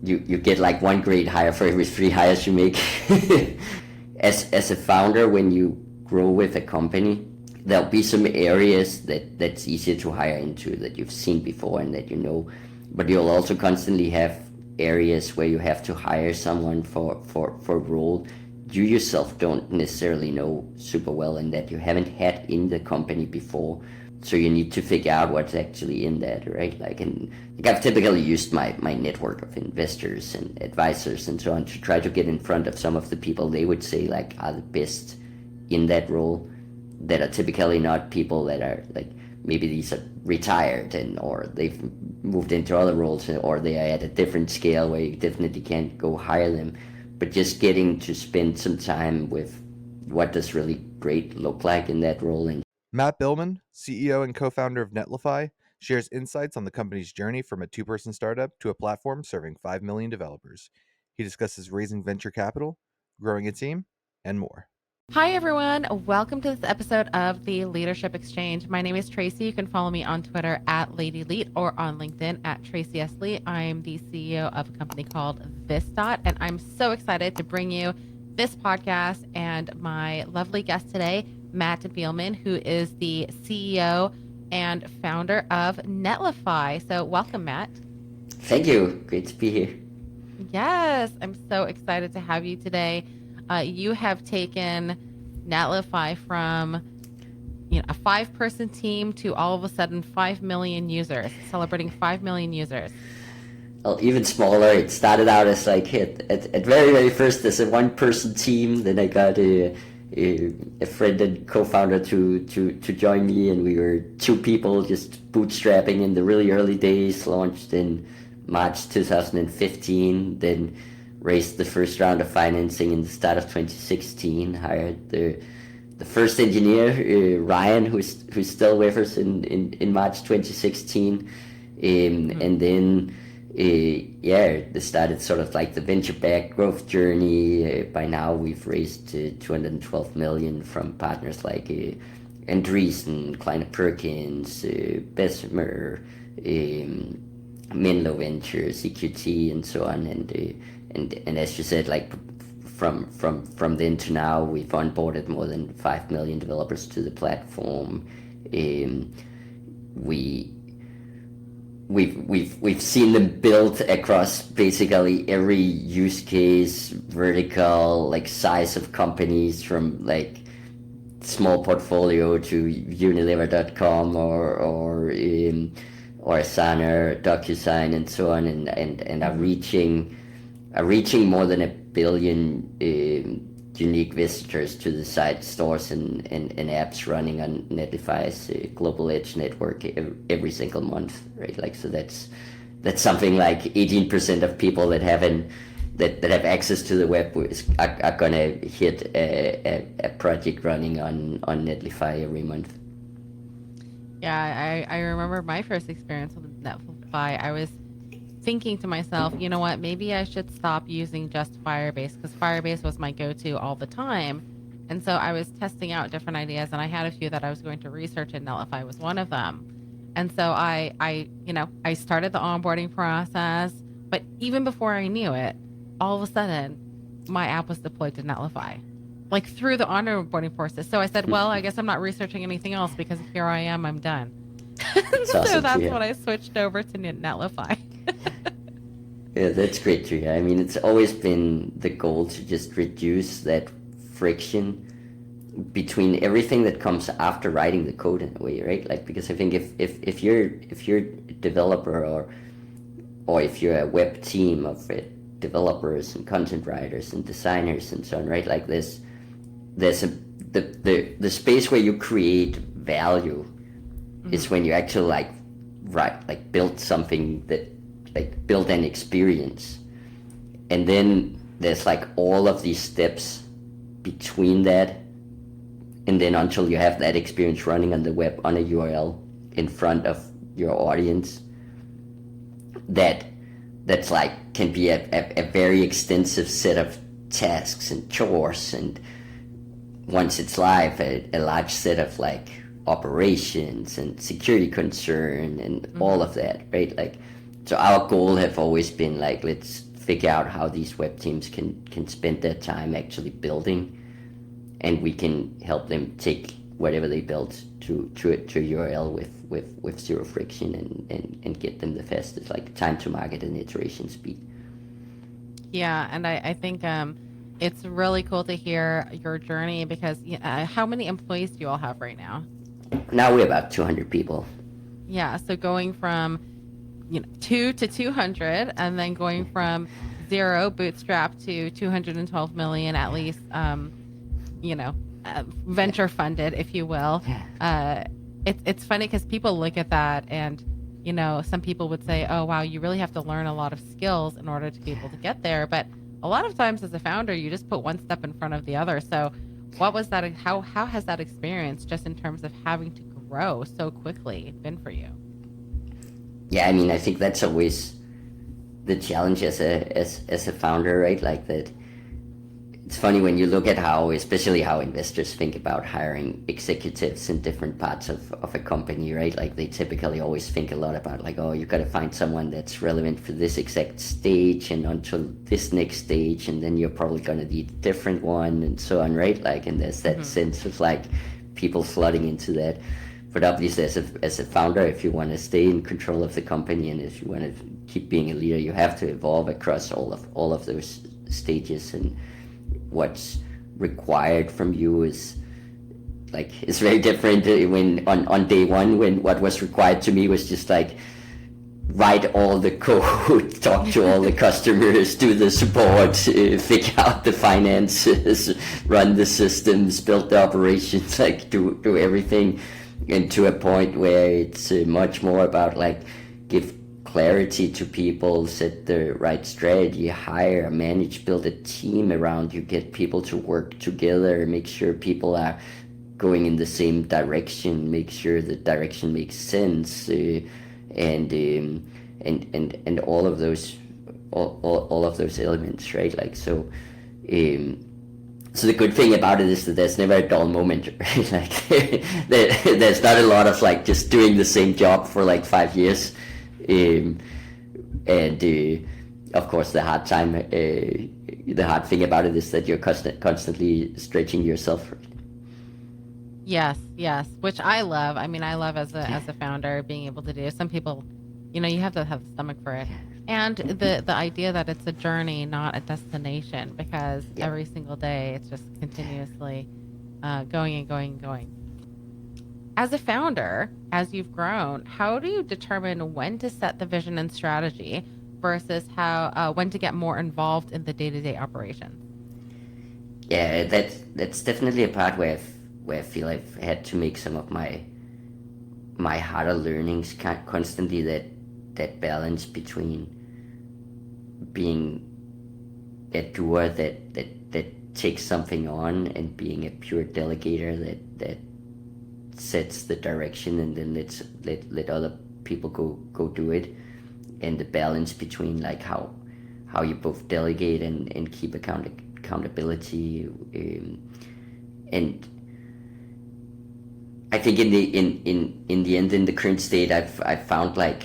you get like one great hire for every three hires you make. As a founder, when you grow with a company, there'll be some areas that's easier to hire into that you've seen before and that you know, but you'll also constantly have areas where you have to hire someone for a role you yourself don't necessarily know super well and that you haven't had in the company before. So you need to figure out what's actually in that, right? Like I've typically used my network of investors and advisors and so on to try to get in front of some of the people they would say like are the best in that role, that are typically not people that are like, maybe these are retired and or they've moved into other roles or they are at a different scale where you definitely can't go hire them, but just getting to spend some time with what does really great look like in that role. And Matt Biilmann, CEO and co-founder of Netlify, shares insights on the company's journey from a two-person startup to a platform serving 5 million developers. He discusses raising venture capital, growing a team, and more. Hi, everyone. Welcome to this episode of the Leadership Exchange. My name is Tracy. You can follow me on Twitter at LadyLeet or on LinkedIn at Tracy S. Lee. I'm the CEO of a company called ThisDot, and I'm so excited to bring you this podcast and my lovely guest today, Matt Biilmann, who is the CEO and founder of Netlify. So welcome, Matt. thank you. Great to be here. Yes, I'm so excited to have you today. You have taken Netlify from a 5-person team to all of a sudden 5 million users, celebrating 5 million users. Well, even smaller. It started out as like at very first as a one-person team. Then I got a friend and co-founder to join me, and we were 2 people just bootstrapping in the really early days. Launched in March 2015. Then raised the first round of financing in the start of 2016. Hired the first engineer, Ryan, who's still with us in March 2016, and then they started sort of like the venture-backed growth journey. By now, we've raised 212 million from partners like Andreessen, Kleiner Perkins, Bessemer, Menlo Ventures, EQT, and so on. And as you said, like from then to now, we've onboarded more than 5 million developers to the platform. We've seen them build across basically every use case, vertical, like size of companies, from like small portfolio to Unilever.com or Asana, DocuSign, and so on, and are reaching more than 1 billion unique visitors to the site, stores and apps running on Netlify's global edge network every single month, right? Like, so that's something like 18% of people that have access to the web are gonna hit a project running on Netlify every month. Yeah, I remember my first experience with Netlify. I was thinking to myself, you know what, maybe I should stop using just Firebase, because Firebase was my go-to all the time. And so I was testing out different ideas, and I had a few that I was going to research, and Netlify was one of them. And so I started the onboarding process, but even before I knew it, all of a sudden my app was deployed to Netlify, like through the onboarding process. So I said, well, I guess I'm not researching anything else, because here I am, I'm done. So awesome, that's yeah. when I switched over to Netlify. Yeah, that's great to hear. I mean, it's always been the goal to just reduce that friction between everything that comes after writing the code in a way, right? Like, because I think if you're a developer or if you're a web team of developers and content writers and designers and so on, right? Like there's the space where you create value is when you actually build something that build an experience, and then there's like all of these steps between that, and then until you have that experience running on the web on a URL in front of your audience, that's like can be a very extensive set of tasks and chores, and once it's live, a large set of like operations and security concern and all of that, right? Like, so our goal have always been like, let's figure out how these web teams can spend their time actually building, and we can help them take whatever they built to URL with zero friction and get them the fastest like time to market and iteration speed. Yeah, and I think it's really cool to hear your journey because how many employees do you all have right now? Now we're about 200 people. Yeah, so going from 2 to 200, and then going from 0 bootstrapped to 212 million at least, venture funded, if you will. It's funny because people look at that and some people would say, oh wow, you really have to learn a lot of skills in order to be able to get there, but a lot of times as a founder you just put one step in front of the other. So what was that, how has that experience just in terms of having to grow so quickly been for you? Yeah, I mean, I think that's always the challenge as a founder, right? Like that. It's funny when you look at especially how investors think about hiring executives in different parts of a company, right? Like they typically always think a lot about like, oh, you got to find someone that's relevant for this exact stage and until this next stage, and then you're probably going to need a different one and so on, right? Like, and there's that sense of like people flooding into that. But obviously, as a founder, if you want to stay in control of the company and if you want to keep being a leader, you have to evolve across all of those stages. And what's required from you is very different. When on day one, when what was required to me was just like write all the code, talk to all the customers, do the support, figure out the finances, run the systems, build the operations, like do everything. And to a point where it's much more about like give clarity to people, set the right strategy, hire, manage, build a team around you, get people to work together, make sure people are going in the same direction, make sure the direction makes sense, and all of those elements, right? Like so. So the good thing about it is that there's never a dull moment, right? Like there's not a lot of like just doing the same job for like 5 years, and of course the hard thing about it is that you're constantly stretching yourself. Yes, which I love. I mean, I love as a founder being able to do. Some people, you have to have the stomach for it. And the idea that it's a journey, not a destination, because every single day it's just continuously going and going and going. As a founder, as you've grown, how do you determine when to set the vision and strategy versus when to get more involved in the day-to-day operations? Yeah, that's definitely a part where I feel I've had to make some of my harder learnings constantly. That balance between being a doer that takes something on and being a pure delegator that sets the direction and then let other people go do it, and the balance between like how you both delegate and keep accountability, and I think in the end, in the current state, I've found like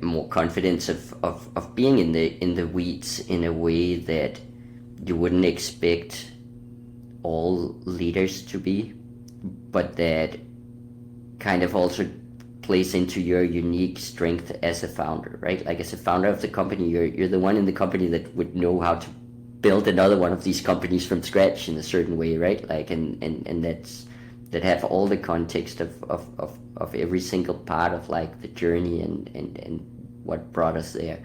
more confidence of being in the weeds in a way that you wouldn't expect all leaders to be, but that kind of also plays into your unique strength as a founder, right? Like as a founder of the company, you're the one in the company that would know how to build another one of these companies from scratch in a certain way, right? Like and that have all the context of every single part of like the journey and what brought us there.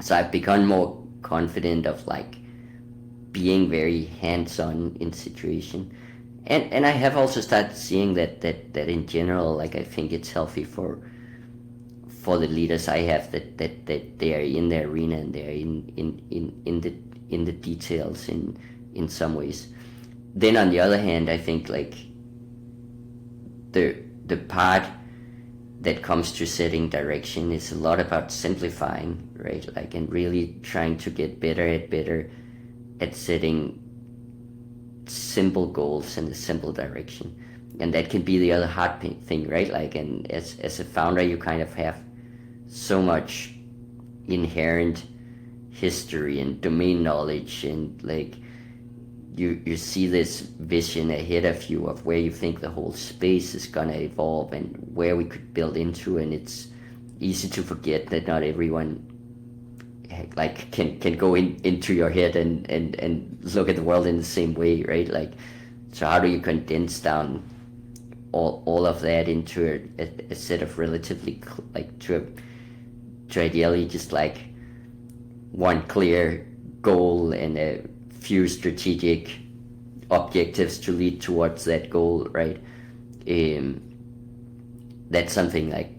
So I've become more confident of like being very hands-on in situation, and I have also started seeing that in general, like I think it's healthy for the leaders I have that they are in the arena and they are in the details in some ways. Then on the other hand, I think like the part that comes to setting direction is a lot about simplifying, right? Like, and really trying to get better at setting simple goals and a simple direction. And that can be the other hard thing, right? Like, and as a founder, you kind of have so much inherent history and domain knowledge, and like you see this vision ahead of you of where you think the whole space is gonna evolve and where we could build into, and it's easy to forget that not everyone like can go into your head and look at the world in the same way, right? Like, so how do you condense down all of that into a set of relatively like to ideally just like one clear goal and a few strategic objectives to lead towards that goal, right? That's something like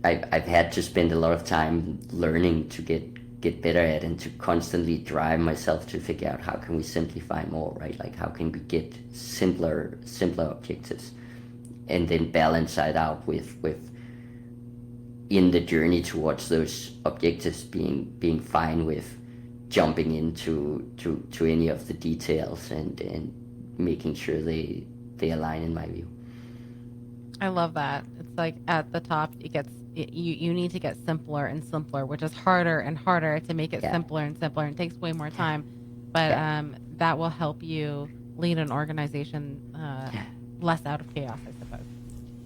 I've had to spend a lot of time learning to get better at, and to constantly drive myself to figure out how can we simplify more, right? Like how can we get simpler objectives, and then balance that out with in the journey towards those objectives being fine with jumping into any of the details and making sure they align, in my view. I love that. It's like at the top, you need to get simpler and simpler, which is harder and harder to make it simpler and simpler. And it takes way more time, but that will help you lead an organization less out of chaos, I suppose.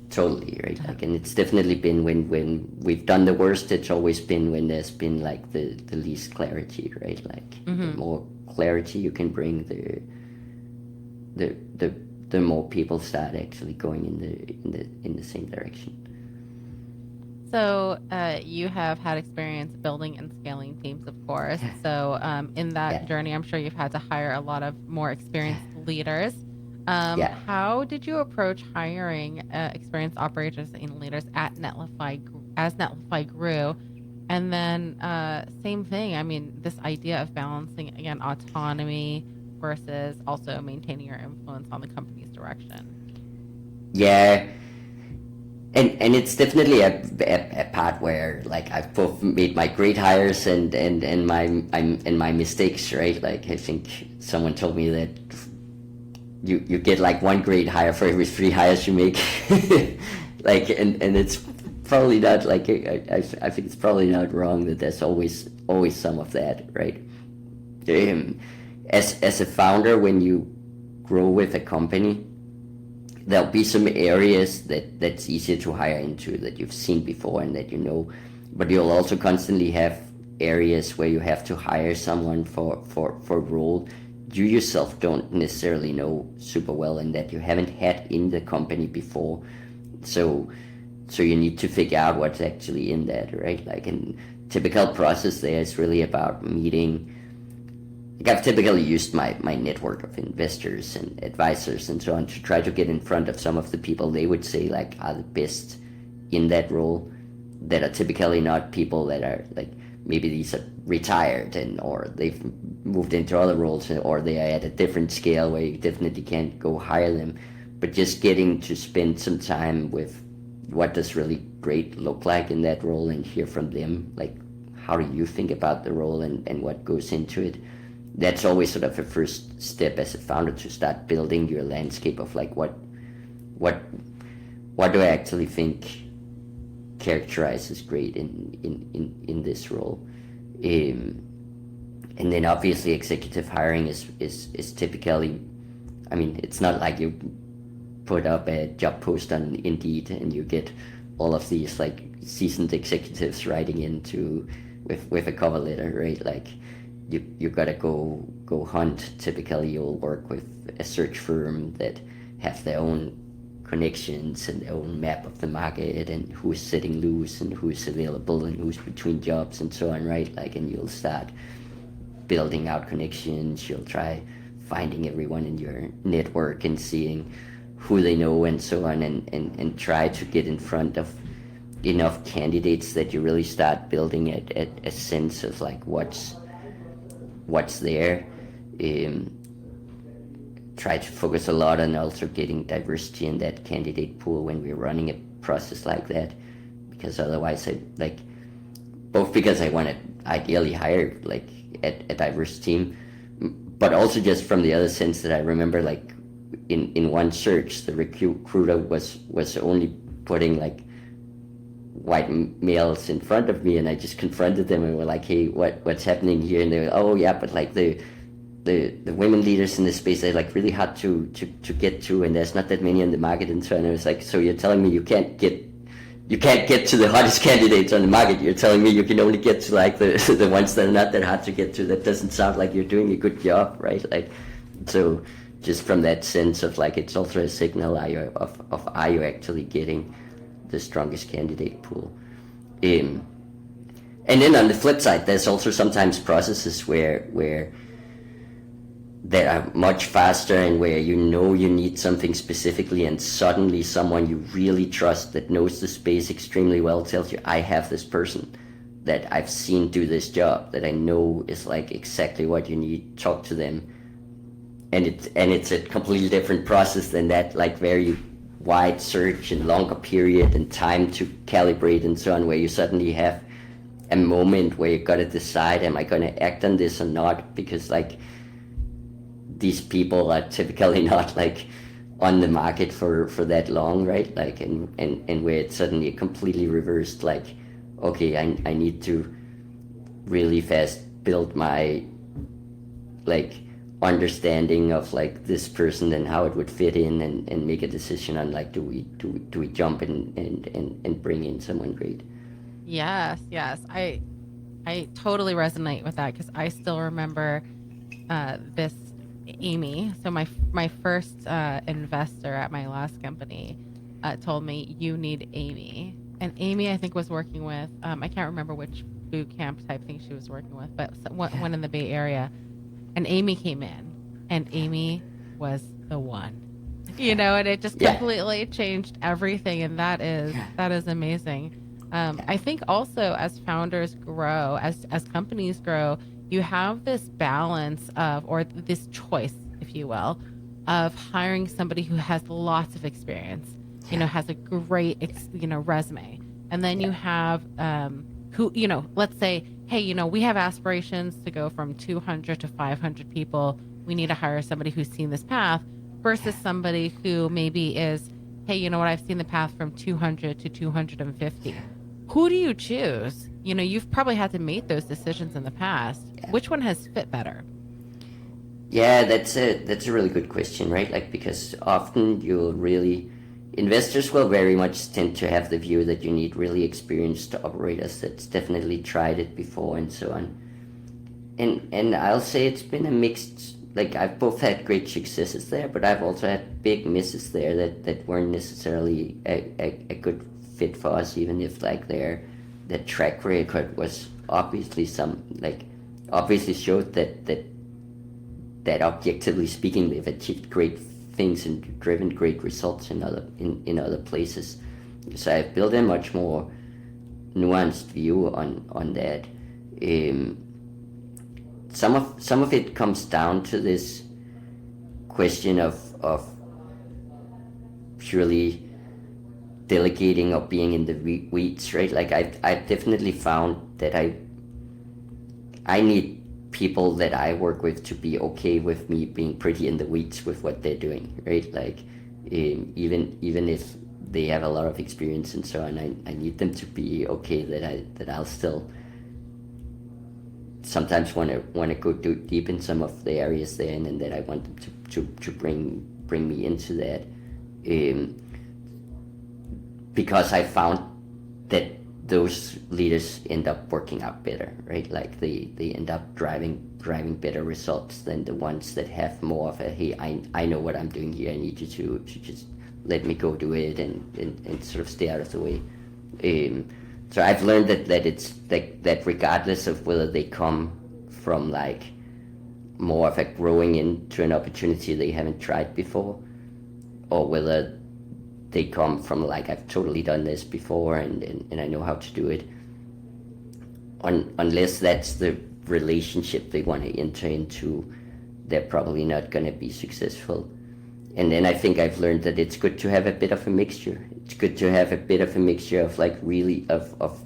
Totally, right? Like, and it's definitely been when we've done the worst, it's always been when there's been like the least clarity, right? Like the more clarity you can bring, the more people start actually going in the same direction. So you have had experience building and scaling teams, of course. So in that journey, I'm sure you've had to hire a lot of more experienced leaders. How did you approach hiring experienced operators and leaders at Netlify as Netlify grew? And then same thing, I mean, this idea of balancing, again, autonomy versus also maintaining your influence on the company's direction. Yeah. And it's definitely a part where like I've both made my great hires and my mistakes, right? Like I think someone told me that you get like one great hire for every 3 hires you make. Like and it's probably not like I think it's probably not wrong that there's always some of that, right? As a founder, when you grow with a company, there'll be some areas that's easier to hire into that you've seen before and that you know, but you'll also constantly have areas where you have to hire someone for a role you yourself don't necessarily know super well and that you haven't had in the company before. So you need to figure out what's actually in that, right? Like, in typical process there is really about meeting. Like, I've typically used my network of investors and advisors and so on to try to get in front of some of the people they would say like are the best in that role, that are typically not people that are like, maybe these are retired and or they've moved into other roles, or they are at a different scale where you definitely can't go hire them, but just getting to spend some time with what does really great look like in that role and hear from them, like how do you think about the role and what goes into it. That's always sort of a first step as a founder to start building your landscape of like what do I actually think characterizes great in this role. And then obviously executive hiring is typically, I mean, it's not like you put up a job post on Indeed and you get all of these like seasoned executives writing into with a cover letter, right? Like you gotta go hunt. Typically you'll work with a search firm that have their own connections and their own map of the market and who's sitting loose and who's available and who's between jobs and so on, right? Like, and you'll start building out connections. You'll try finding everyone in your network and seeing who they know and so on, and try to get in front of enough candidates that you really start building a sense of like what's there. Try to focus a lot on also getting diversity in that candidate pool when we're running a process like that, because otherwise because I want to ideally hire like a diverse team, but also just from the other sense that I remember like in one search the recruiter was only putting like white males in front of me, and I just confronted them and were like, hey, what's happening here? And they were, oh yeah, but like the women leaders in this space, they're like really hard to get to, and there's not that many on the market. And so, and I was like, so you're telling me you can't get to the hottest candidates on the market? You're telling me you can only get to like the ones that are not that hard to get to? That doesn't sound like you're doing a good job, right? Like, so just from that sense of like, it's also a signal of are you actually getting the strongest candidate pool? And then on the flip side, there's also sometimes processes where that are much faster, and where you know you need something specifically, and suddenly someone you really trust that knows the space extremely well tells you, I have this person that I've seen do this job that I know is like exactly what you need. Talk to them. And it's a completely different process than that like very wide search and longer period and time to calibrate and so on, where you suddenly have a moment where you gotta decide, am I gonna act on this or not? Because like these people are typically not like on the market for that long, right? Like, and where it's suddenly completely reversed, like, okay, I need to really fast build my like understanding of like this person and how it would fit in, and make a decision on like, do we jump and bring in someone great? Yes, I totally resonate with that, because I still remember this Amy. So my first investor at my last company told me, you need Amy. And Amy, I think, was working with I can't remember which boot camp type thing she was working with, but one in the Bay Area. And Amy came in, and Amy was the one, and it just completely changed everything. And that is amazing. I think also as founders grow, as companies grow, you have this balance of, or this choice, if you will, of hiring somebody who has lots of experience, has a great, resume. And then you have who, let's say, hey, we have aspirations to go from 200 to 500 people. We need to hire somebody who's seen this path, versus somebody who maybe is, hey, you know what, I've seen the path from 200 to 250. Who do you choose? You've probably had to make those decisions in the past. Which one has fit better? Yeah, that's a really good question, right? Like, because often investors will very much tend to have the view that you need really experienced operators that's definitely tried it before and so on. And I'll say it's been a mixed, like, I've both had great successes there, but I've also had big misses there that weren't necessarily a good fit for us, even if like their track record was obviously obviously showed that objectively speaking they've achieved great things and driven great results in other places. So I've built a much more nuanced view on that. Some of it comes down to this question of purely delegating or being in the weeds, right? Like I've definitely found that I need people that I work with to be okay with me being pretty in the weeds with what they're doing, right? Like even if they have a lot of experience and so on, I need them to be okay that I'll still sometimes want to go deep in some of the areas there, and that I want them to bring me into that, because I found that those leaders end up working out better, right? Like they end up driving better results than the ones that have more of a, hey, I know what I'm doing here, I need you to just let me go do it and sort of stay out of the way. So I've learned that it's that regardless of whether they come from like more of a growing into an opportunity they haven't tried before, or whether they come from like, I've totally done this before and I know how to do it, unless that's the relationship they want to enter into, they're probably not going to be successful. And then I think I've learned that it's good to have a bit of a mixture. It's good to have a bit of a mixture of like really of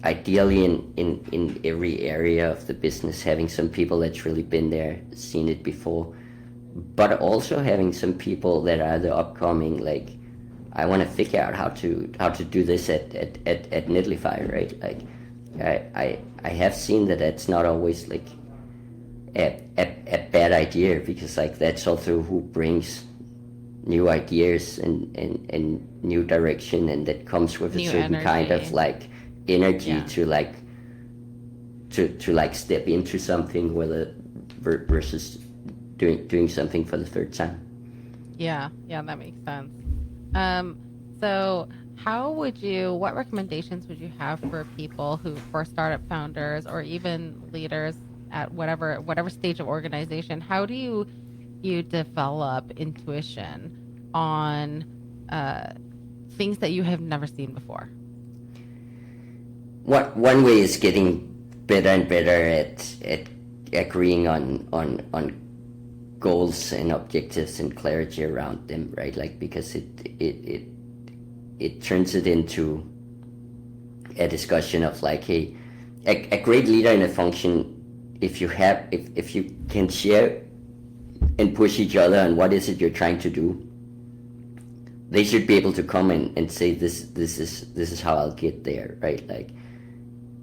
ideally in every area of the business, having some people that's really been there, seen it before, but also having some people that are the upcoming like I want to figure out how to do this at Netlify, right? Like I have seen that it's not always like a bad idea, because like that's also who brings new ideas and new direction, and that comes with New a certain kind energy. of like energy Yeah. to like to like step into something, whether versus doing something for the third time. Yeah, that makes sense. So what recommendations would you have for startup founders or even leaders at whatever stage of organization? How do you develop intuition on things that you have never seen before? One way is getting better and better at agreeing on goals and objectives and clarity around them, right? Like, because it turns it into a discussion of like, hey, a great leader in a function, if you can share and push each other on what is it you're trying to do, they should be able to come and say this is how I'll get there, right? Like,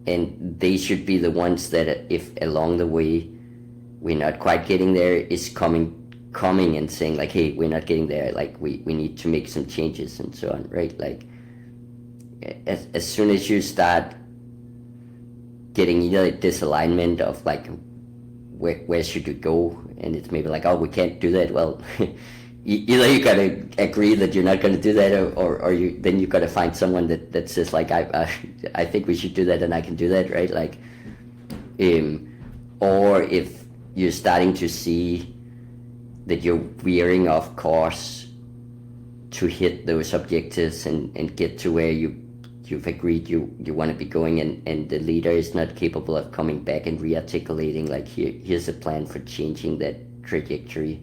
and they should be the ones that, if along the way we're not quite getting there, is coming and saying like, hey, we're not getting there, like we need to make some changes and so on, right? Like, as soon as you start getting either a disalignment of like where should you go, and it's maybe like, oh, we can't do that, well, either you gotta agree that you're not gonna do that, or you gotta find someone that says like, I think we should do that and I can do that, right? Like, or if you're starting to see that you're veering off course to hit those objectives and get to where you've agreed you want to be going, and the leader is not capable of coming back and re-articulating like, here's a plan for changing that trajectory,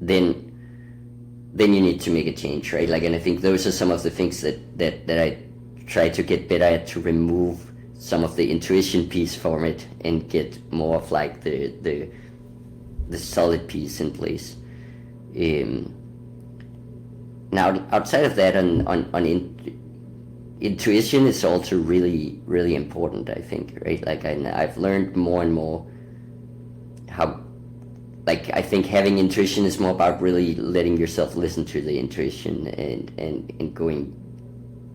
then you need to make a change, right? Like, and I think those are some of the things that I try to get better at, to remove some of the intuition piece from it and get more of like the solid piece in place. Now, outside of that, intuition is also really, really important, I think, right? Like, I've learned more and more how, like, I think having intuition is more about really letting yourself listen to the intuition and going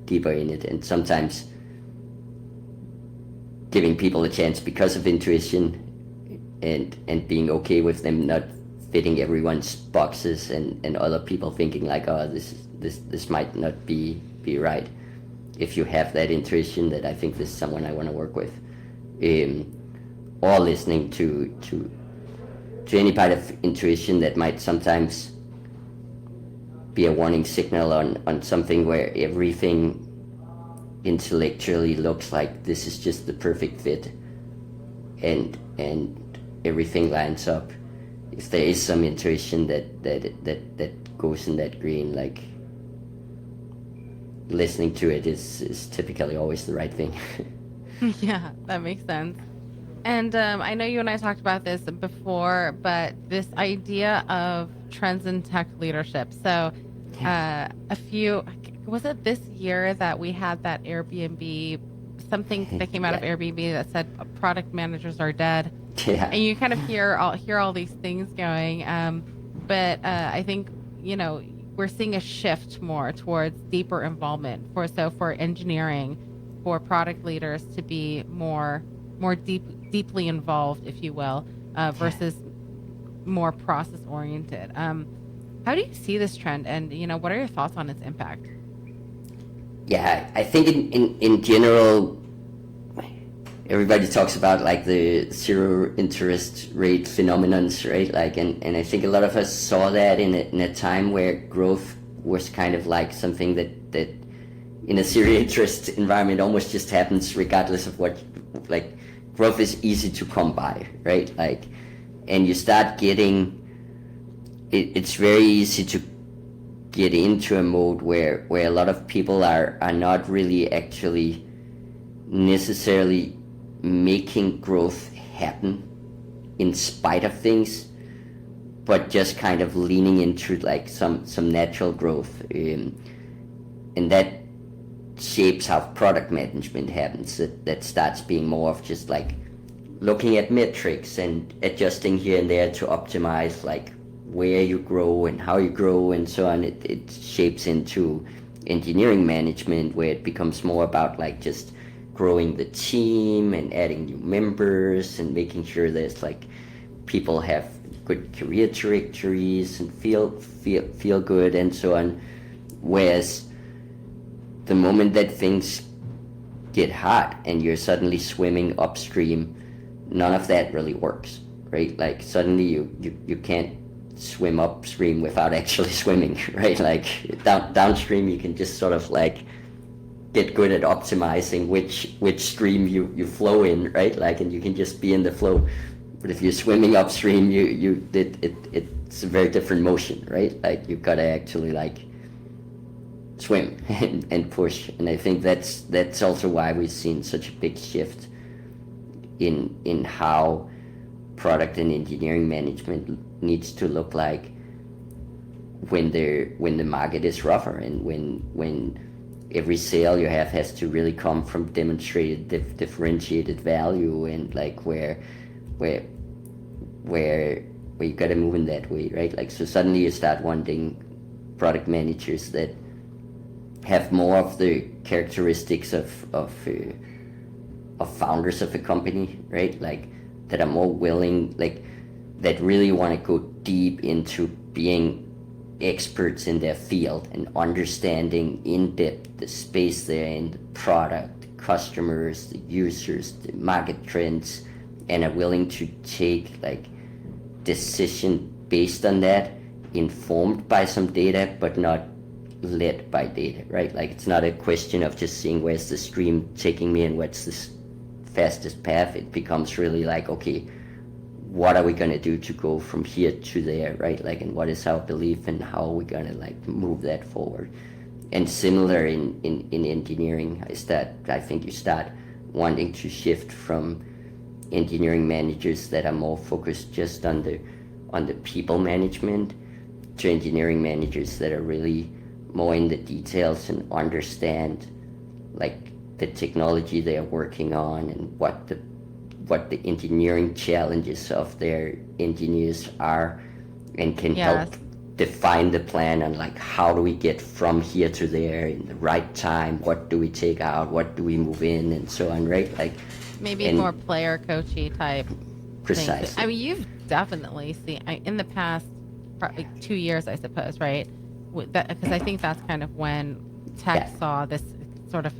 deeper in it, and sometimes giving people a chance because of intuition, and being okay with them not fitting everyone's boxes, and other people thinking like, oh, this might not be right. If you have that intuition that I think this is someone I want to work with, or listening to any part of intuition that might sometimes be a warning signal on something where everything intellectually looks like this is just the perfect fit, and everything lines up. If there is some intuition that goes in that green, like, listening to it is typically always the right thing. Yeah, that makes sense. And I know you and I talked about this before, but this idea of trends in tech leadership. So was it this year that we had that Airbnb, something that came out of Airbnb that said product managers are dead? Yeah. And you kind of hear all these things going. But I think, we're seeing a shift more towards deeper involvement for engineering, for product leaders to be more deeply involved, if you will, versus more process oriented. How do you see this trend, and what are your thoughts on its impact? Yeah, I think in general, everybody talks about like the zero interest rate phenomenons, right? Like, and I think a lot of us saw that in a time where growth was kind of like something that in a zero interest environment almost just happens regardless of what, like, growth is easy to come by, right? Like, and you start getting, it's very easy to get into a mode where a lot of people are not really actually necessarily making growth happen in spite of things, but just kind of leaning into like some natural growth, and that shapes how product management happens. That starts being more of just like looking at metrics and adjusting here and there to optimize like where you grow and how you grow and so on. It shapes into engineering management, where it becomes more about like just growing the team and adding new members and making sure there's like people have good career trajectories and feel good and so on. Whereas the moment that things get hot and you're suddenly swimming upstream, none of that really works, right? Like suddenly you can't swim upstream without actually swimming, right? Like downstream you can just sort of like get good at optimizing which stream you flow in, right? Like, and you can just be in the flow. But if you're swimming upstream, it's a very different motion, right? Like you've got to actually like swim and push. And I think that's also why we've seen such a big shift in how product and engineering management needs to look like when the market is rougher, and when every sale you have has to really come from demonstrated differentiated value, and like where you got to move in that way, right? Like, so suddenly you start wanting product managers that have more of the characteristics of founders of a company, right? Like that are more willing, like that really want to go deep into being experts in their field and understanding in depth the space they're in, the product, the customers, the users, the market trends, and are willing to take like decision based on that, informed by some data, but not led by data, right? Like it's not a question of just seeing where's the stream taking me and what's the fastest path. It becomes really like, okay, what are we going to do to go from here to there, right? Like, and what is our belief and how are we going to like move that forward? And similar in engineering, I think you start wanting to shift from engineering managers that are more focused just on the people management to engineering managers that are really more in the details and understand like the technology they are working on and what the engineering challenges of their engineers are, and can help define the plan on like how do we get from here to there in the right time, what do we take out, what do we move in, and so on, right? Like maybe more player coachy type. Precisely. Things. I mean, you've definitely seen in the past probably 2 years, I suppose, right? Because I think that's kind of when tech saw this sort of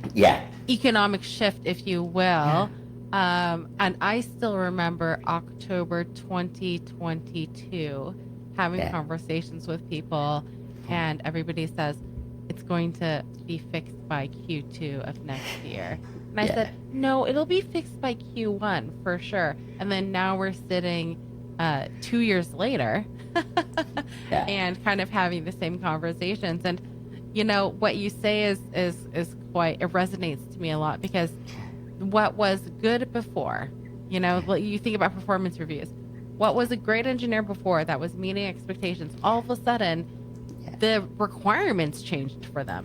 economic shift, if you will. And I still remember October 2022 having conversations with people, and everybody says it's going to be fixed by Q2 of next year. And I said, no, it'll be fixed by Q1 for sure. And then now we're sitting 2 years later and kind of having the same conversations. And, you know, what you say is quite, it resonates to me a lot, because what was good before, you know, you think about performance reviews, what was a great engineer before that was meeting expectations, all of a sudden the requirements changed for them.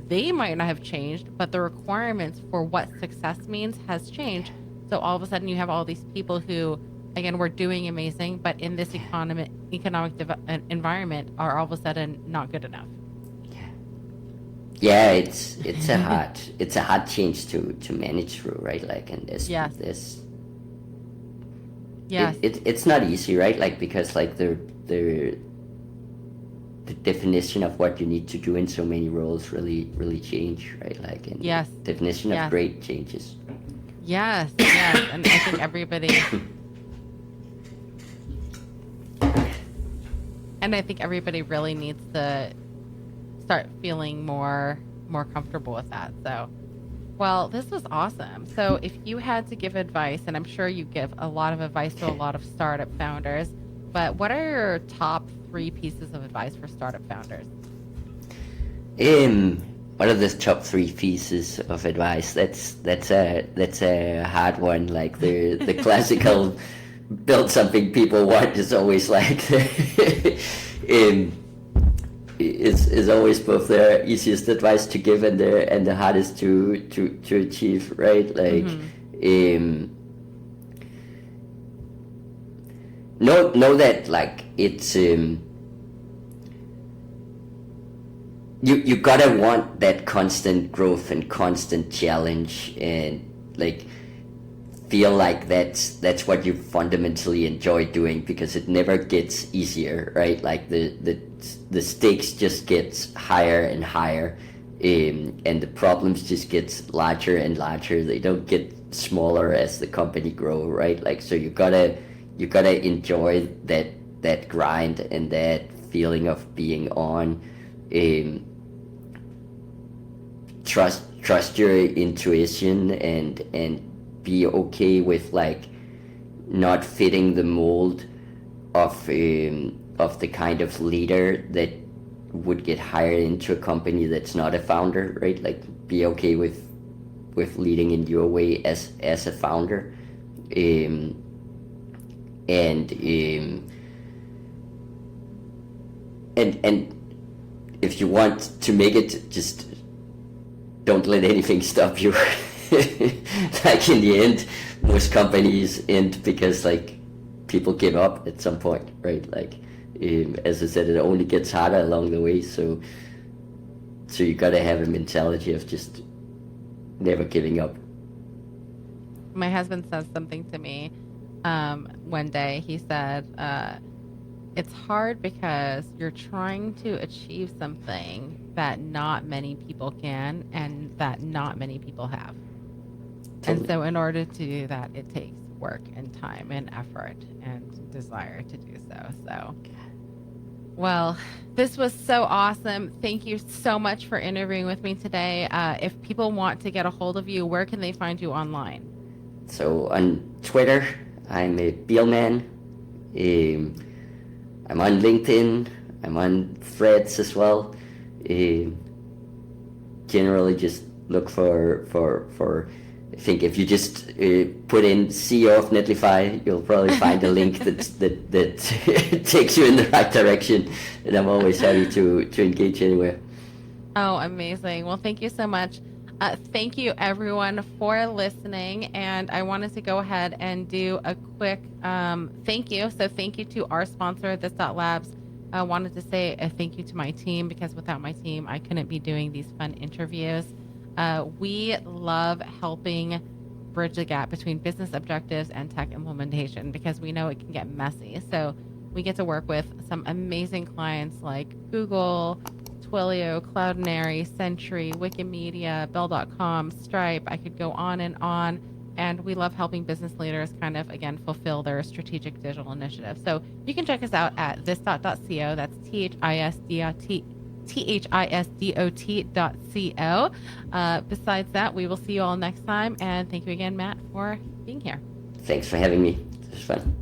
They might not have changed, but the requirements for what success means has changed. So all of a sudden you have all these people who, again, were doing amazing, but in this economic environment are all of a sudden not good enough. Yeah, it's a hard change to manage through, right? Like, and this it's not easy, right? Like, because like the definition of what you need to do in so many roles really change, right? Like, and the definition of great changes. Yes, and I think everybody. And I think everybody really needs to start feeling more comfortable with that. So, well, this was awesome. So if you had to give advice, and I'm sure you give a lot of advice to a lot of startup founders, but what are your top 3 pieces of advice for startup founders? What are the top 3 pieces of advice? That's a hard one. Like the classical build something people want is always like is always both the easiest advice to give and the hardest to achieve, right? Like, know that like it's you gotta want that constant growth and constant challenge, and like feel like that's what you fundamentally enjoy doing, because it never gets easier, right? Like the stakes just gets higher and higher, and the problems just gets larger and larger. They don't get smaller as the company grow, right? Like, so you gotta enjoy that grind and that feeling of being on. Trust your intuition and be okay with like not fitting the mold of the kind of leader that would get hired into a company that's not a founder, right? Like, be okay with leading in your way as a founder, and if you want to make it, just don't let anything stop you. Like, in the end, most companies end because like people give up at some point, right? Like, as I said, it only gets harder along the way. So you gotta have a mentality of just never giving up. My husband said something to me one day. He said, it's hard because you're trying to achieve something that not many people can and that not many people have. Totally. And so in order to do that, it takes work and time and effort and desire to do so. So, well, this was so awesome. Thank you so much for interviewing with me today. If people want to get a hold of you, where can they find you online? So on Twitter, I'm a Biilmann. I'm on LinkedIn. I'm on Threads as well. Generally, just look for. I think if you just put in CEO of Netlify, you'll probably find a link that takes you in the right direction. And I'm always happy to engage anywhere. Oh, amazing. Well, thank you so much. Thank you, everyone, for listening. And I wanted to go ahead and do a quick thank you. So thank you to our sponsor, This.Labs. I wanted to say a thank you to my team, because without my team, I couldn't be doing these fun interviews. We love helping bridge the gap between business objectives and tech implementation, because we know it can get messy. So we get to work with some amazing clients like Google, Twilio, Cloudinary, Sentry, Wikimedia, Bell.com, Stripe. I could go on and on. And we love helping business leaders kind of, again, fulfill their strategic digital initiatives. So you can check us out at this.co. That's THISDOT.co. Besides that, we will see you all next time. And thank you again, Matt, for being here. Thanks for having me. It was fun.